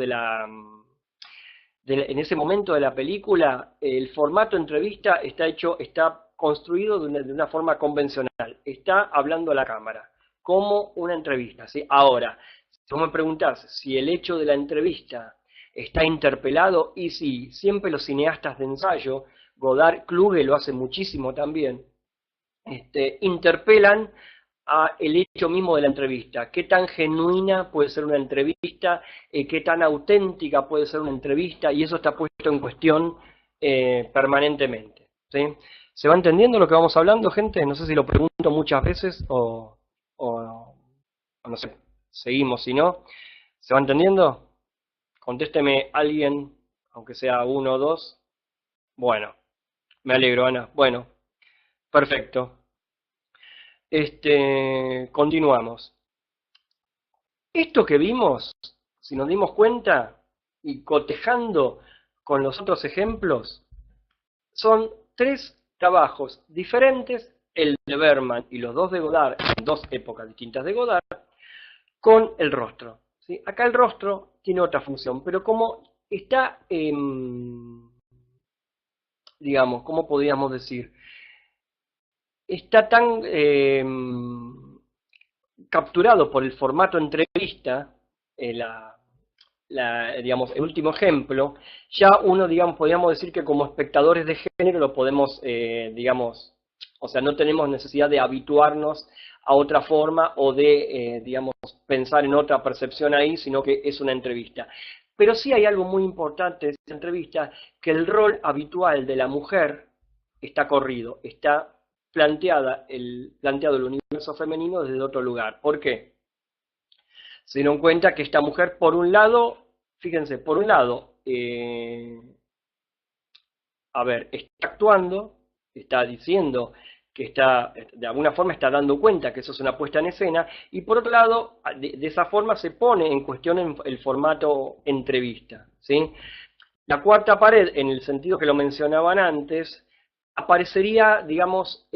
en ese momento de la película, el formato entrevista está construido de una forma convencional, está hablando a la cámara, como una entrevista, ¿sí? Ahora, si vos me preguntás si el hecho de la entrevista está interpelado, y sí, siempre los cineastas de ensayo, Godard, Kluge lo hace muchísimo también, interpelan a el hecho mismo de la entrevista. Qué tan genuina puede ser una entrevista, qué tan auténtica puede ser una entrevista, y eso está puesto en cuestión permanentemente, ¿sí? ¿Se va entendiendo lo que vamos hablando, gente? No sé si lo pregunto muchas veces o no sé, seguimos, si no. ¿Se va entendiendo? Contésteme alguien, aunque sea uno o dos. Bueno, me alegro, Ana. Bueno, perfecto. Continuamos. Esto que vimos, si nos dimos cuenta, y cotejando con los otros ejemplos, son tres trabajos diferentes, el de Bergman y los dos de Godard, en dos épocas distintas de Godard, con el rostro, ¿sí? Acá el rostro tiene otra función, pero como está, digamos, ¿cómo podríamos decir? Está tan capturado por el formato entrevista, digamos, el último ejemplo, ya uno, digamos, podríamos decir que como espectadores de género lo podemos, digamos, o sea, no tenemos necesidad de habituarnos a otra forma o de, digamos, pensar en otra percepción ahí, sino que es una entrevista. Pero sí hay algo muy importante de esta entrevista, que el rol habitual de la mujer está corrido, está planteado el universo femenino desde otro lugar. ¿Por qué? Se dieron cuenta que esta mujer, por un lado, fíjense, por un lado, está actuando, está diciendo que está, de alguna forma está dando cuenta que eso es una puesta en escena, y por otro lado, de esa forma se pone en cuestión el formato entrevista, ¿sí? La cuarta pared, en el sentido que lo mencionaban antes, aparecería, digamos,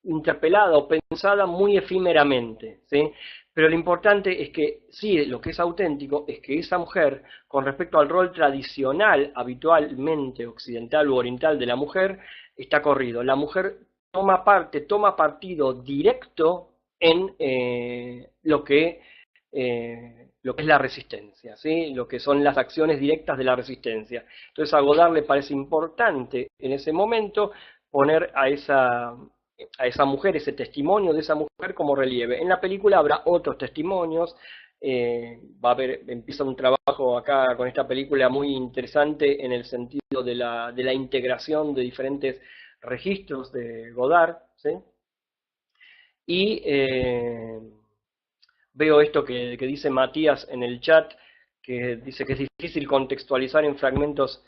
interpelada o pensada muy efímeramente, ¿sí? Pero lo importante es que sí, lo que es auténtico es que esa mujer, con respecto al rol tradicional, habitualmente occidental u oriental de la mujer, está corrido. La mujer toma partido directo en lo que es la resistencia, ¿sí? Lo que son las acciones directas de la resistencia. Entonces a Godard le parece importante en ese momento poner a esa mujer, ese testimonio de esa mujer como relieve. En la película habrá otros testimonios, empieza un trabajo acá con esta película muy interesante en el sentido de la integración de diferentes registros de Godard, ¿sí? Y veo esto que dice Matías en el chat, que dice que es difícil contextualizar en fragmentos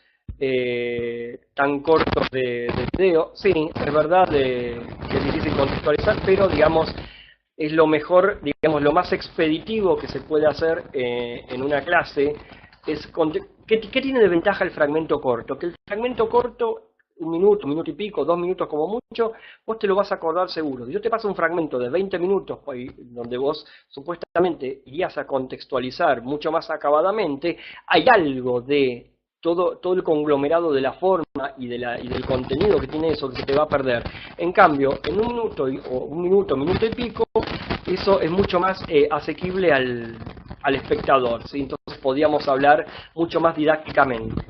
tan cortos de video. Sí, es verdad que es difícil contextualizar, pero digamos, es lo mejor, digamos, lo más expeditivo que se puede hacer en una clase. ¿Qué tiene de ventaja el fragmento corto? Que el fragmento corto, un minuto y pico, 2 minutos como mucho, vos te lo vas a acordar seguro. Si yo te paso un fragmento de 20 minutos, donde vos supuestamente irías a contextualizar mucho más acabadamente, hay algo de todo el conglomerado de la forma y del contenido que tiene eso que se te va a perder. En cambio, en minuto y pico, eso es mucho más asequible al espectador, ¿sí? Entonces podríamos hablar mucho más didácticamente.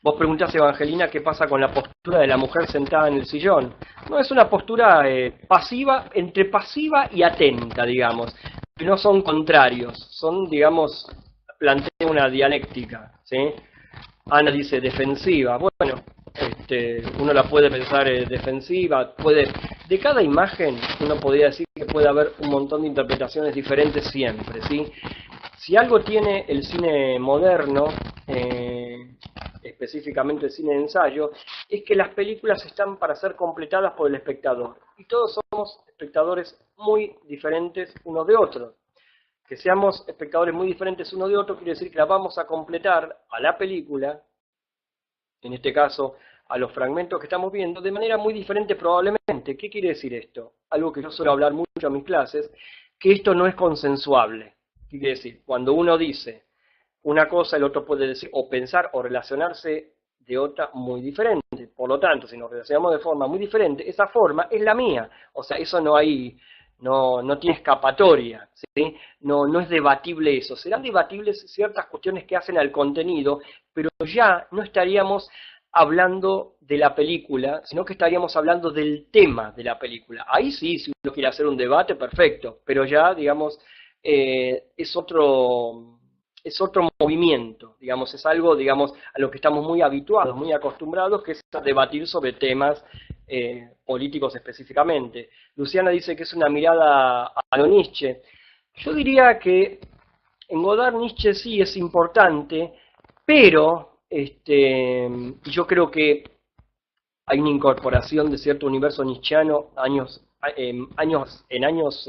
Vos preguntás, Evangelina, qué pasa con la postura de la mujer sentada en el sillón. No, es una postura pasiva, entre pasiva y atenta, digamos. No son contrarios, son, digamos, plantea una dialéctica, ¿sí? Ana dice defensiva. Bueno, uno la puede pensar defensiva, de cada imagen uno podría decir que puede haber un montón de interpretaciones diferentes siempre, ¿sí? Si algo tiene el cine moderno, específicamente el cine de ensayo, es que las películas están para ser completadas por el espectador. Y todos somos espectadores muy diferentes unos de otros. Que seamos espectadores muy diferentes uno de otro quiere decir que la vamos a completar a la película, en este caso a los fragmentos que estamos viendo, de manera muy diferente probablemente. ¿Qué quiere decir esto? Algo que yo suelo hablar mucho en mis clases, que esto no es consensuable. ¿Qué quiere decir? Cuando uno dice una cosa, el otro puede decir o pensar o relacionarse de otra muy diferente. Por lo tanto, si nos relacionamos de forma muy diferente, esa forma es la mía. O sea, eso no tiene escapatoria, ¿sí? No es debatible eso. Serán debatibles ciertas cuestiones que hacen al contenido, pero ya no estaríamos hablando de la película, sino que estaríamos hablando del tema de la película. Ahí sí, si uno quiere hacer un debate, perfecto, pero ya, digamos, es otro movimiento, digamos, es algo, digamos, a lo que estamos muy habituados, muy acostumbrados, que es a debatir sobre temas políticos específicamente. Luciana dice que es una mirada a lo Nietzsche. Yo diría que en Godard Nietzsche sí es importante, pero yo creo que hay una incorporación de cierto universo nietzscheano en años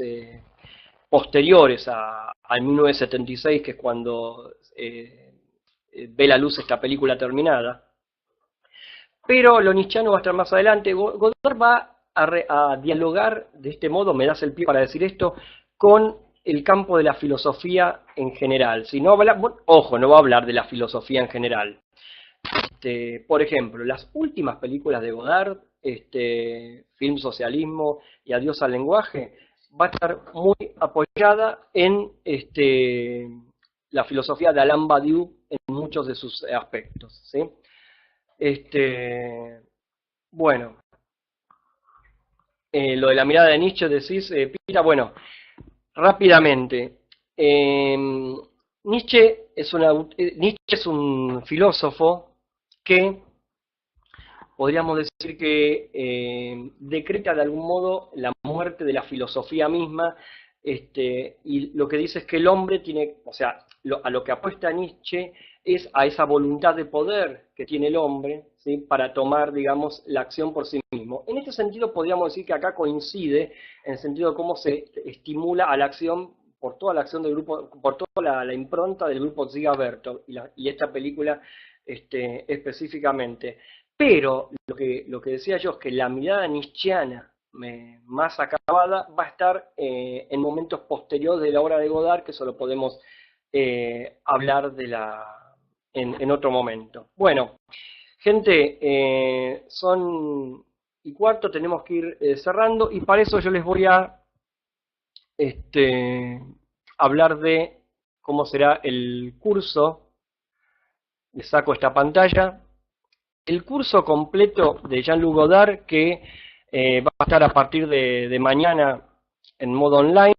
posteriores al 1976, que es cuando ve la luz esta película terminada. Pero lo nietzscheano va a estar más adelante. Godard va a dialogar de este modo, me das el pie para decir esto, con el campo de la filosofía en general. Si no ojo, no va a hablar de la filosofía en general. Por ejemplo, las últimas películas de Godard, Film Socialismo y Adiós al lenguaje, va a estar muy apoyada en la filosofía de Alain Badiou en muchos de sus aspectos, ¿sí? Bueno, lo de la mirada de Nietzsche decís, Pira, bueno, rápidamente. Nietzsche es un filósofo que podríamos decir que decreta de algún modo la muerte de la filosofía misma, y lo que dice es que el hombre tiene, o sea, a lo que apuesta Nietzsche es a esa voluntad de poder que tiene el hombre, ¿sí? Para tomar, digamos, la acción por sí mismo. En este sentido podríamos decir que acá coincide en el sentido de cómo se estimula a la acción por toda la acción del grupo, por toda la impronta del grupo Ziga Bertov y esta película específicamente. Pero lo que decía yo es que la mirada nietzscheana más acabada va a estar en momentos posteriores de la obra de Godard, que eso lo podemos hablar en otro momento. Bueno, gente, son y cuarto, tenemos que ir cerrando, y para eso yo les voy a hablar de cómo será el curso. Les saco esta pantalla. El curso completo de Jean-Luc Godard, que va a estar a partir de mañana en modo online,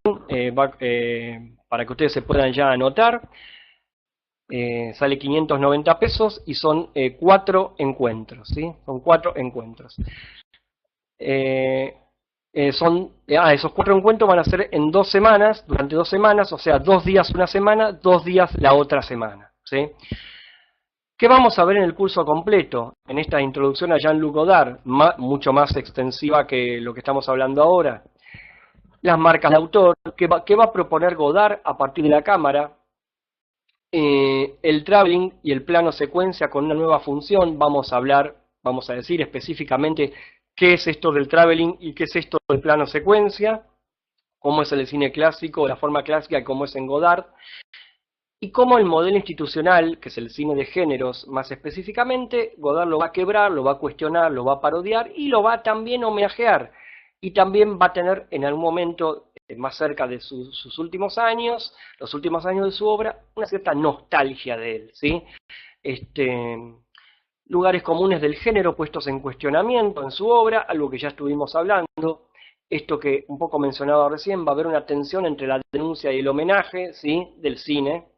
para que ustedes se puedan ya anotar. Sale 590 pesos y son 4 encuentros, ¿sí? Son 4 encuentros. Esos 4 encuentros van a ser en 2 semanas, durante 2 semanas, o sea, 2 días una semana, 2 días la otra semana, ¿sí? ¿Qué vamos a ver en el curso completo? En esta introducción a Jean-Luc Godard, mucho más extensiva que lo que estamos hablando ahora. Las marcas de autor, ¿qué va a proponer Godard a partir de la cámara? El traveling y el plano secuencia con una nueva función. Vamos a decir específicamente qué es esto del traveling y qué es esto del plano secuencia, cómo es en el cine clásico, la forma clásica y cómo es en Godard. Y cómo el modelo institucional, que es el cine de géneros más específicamente, Godard lo va a quebrar, lo va a cuestionar, lo va a parodiar y lo va también a homenajear. Y también va a tener en algún momento, más cerca de sus últimos años, los últimos años de su obra, una cierta nostalgia de él, ¿sí? Lugares comunes del género puestos en cuestionamiento en su obra, algo que ya estuvimos hablando. Esto que un poco mencionaba recién, va a haber una tensión entre la denuncia y el homenaje, ¿sí?, del cine.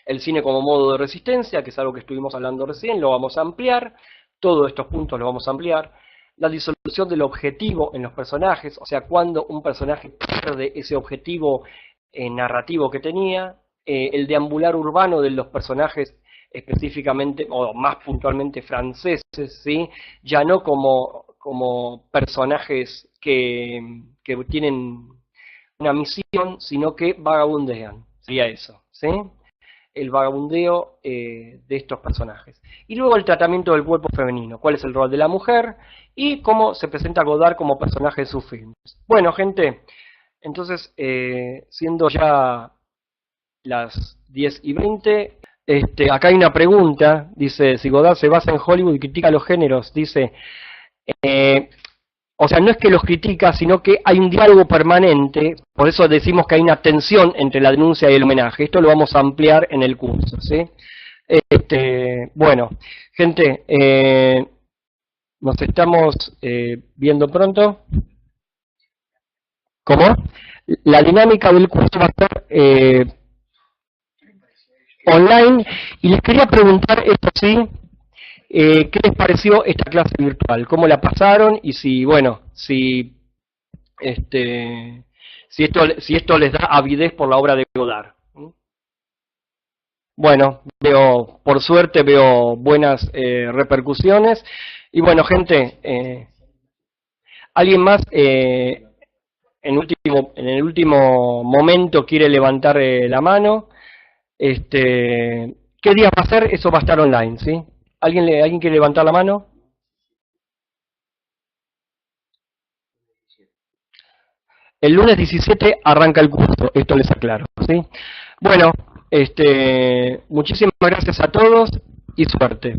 El cine como modo de resistencia, que es algo que estuvimos hablando recién, lo vamos a ampliar. Todos estos puntos los vamos a ampliar. La disolución del objetivo en los personajes, o sea, cuando un personaje pierde ese objetivo narrativo que tenía. El deambular urbano de los personajes específicamente, o más puntualmente franceses, ¿sí?, ya no como personajes que tienen una misión, sino que vagabundean, sería eso, ¿sí? El vagabundeo de estos personajes. Y luego el tratamiento del cuerpo femenino, cuál es el rol de la mujer y cómo se presenta Godard como personaje de sus filmes. Bueno, gente, entonces, siendo ya las 10:20, acá hay una pregunta, dice, si Godard se basa en Hollywood y critica los géneros, dice, o sea, no es que los critica, sino que hay un diálogo permanente, por eso decimos que hay una tensión entre la denuncia y el homenaje. Esto lo vamos a ampliar en el curso, ¿sí? Bueno, gente, nos estamos viendo pronto. ¿Cómo? La dinámica del curso va a estar online, y les quería preguntar esto, ¿sí? ¿Qué les pareció esta clase virtual? ¿Cómo la pasaron? Y si, bueno, si esto les da avidez por la obra de Godard. Bueno, por suerte veo buenas repercusiones. Y bueno, gente, ¿alguien más en el último momento quiere levantar la mano? ¿Qué día va a ser? Eso va a estar online, ¿sí? ¿Alguien quiere levantar la mano? El lunes 17 arranca el curso, esto les aclaro, ¿sí? Bueno, muchísimas gracias a todos y suerte.